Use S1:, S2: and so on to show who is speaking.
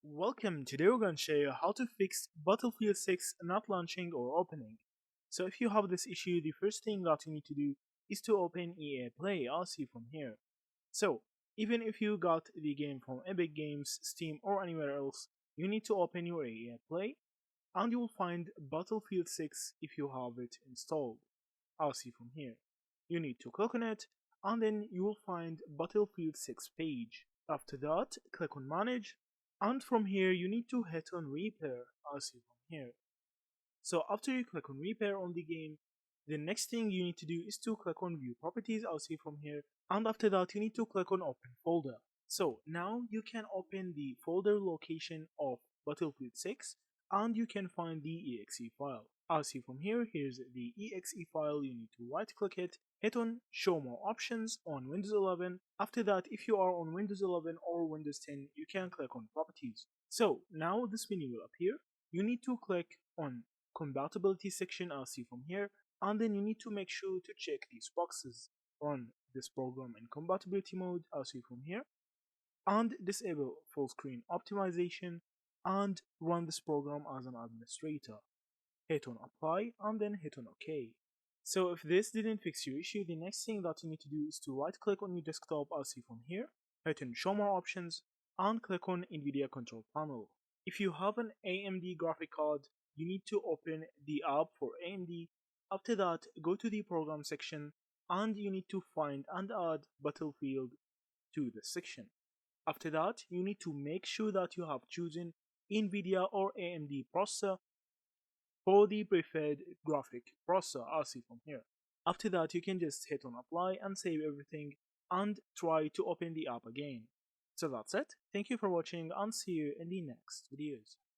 S1: Welcome, today we're going to show you how to fix Battlefield 6 not launching or opening. So if you have this issue, the first thing that you need to do is to open EA Play, as see from here. So even if you got the game from Epic Games, Steam or anywhere else, you need to open your EA Play and you will find Battlefield 6 if you have it installed. I'll see from here. You need to click on it and then you will find Battlefield 6 page. After that, click on Manage and from here you need to hit on Repair. I'll see from here. So after you click on Repair on the game, the next thing you need to do is to click on View Properties. I'll see from here, and after that you need to click on Open Folder. So now you can open the folder location of Battlefield 6 and you can find the exe file. I'll see from here, here's the exe file. You need to right click it, hit on Show More Options on Windows 11. After that, if you are on Windows 11 or Windows 10, you can click on Properties. So now this menu will appear. You need to click on compatibility section, I'll see from here, and then you need to make sure to check these boxes. Run this program in compatibility mode, I'll see from here, and disable full screen optimization and run this program as an administrator. Hit on apply and then hit on OK. So if this didn't fix your issue, the next thing that you need to do is to right click on your desktop, I'll see from here, hit on show more options and click on NVIDIA control panel. If you have an AMD graphic card, you need to open the app for AMD. After that, go to the program section and you need to find and add Battlefield to the section. After that, you need to make sure that you have chosen NVIDIA or AMD processor for the preferred graphic processor, I'll see from here. After that, you can just hit on apply and save everything and try to open the app again. So that's it. Thank you for watching and see you in the next videos.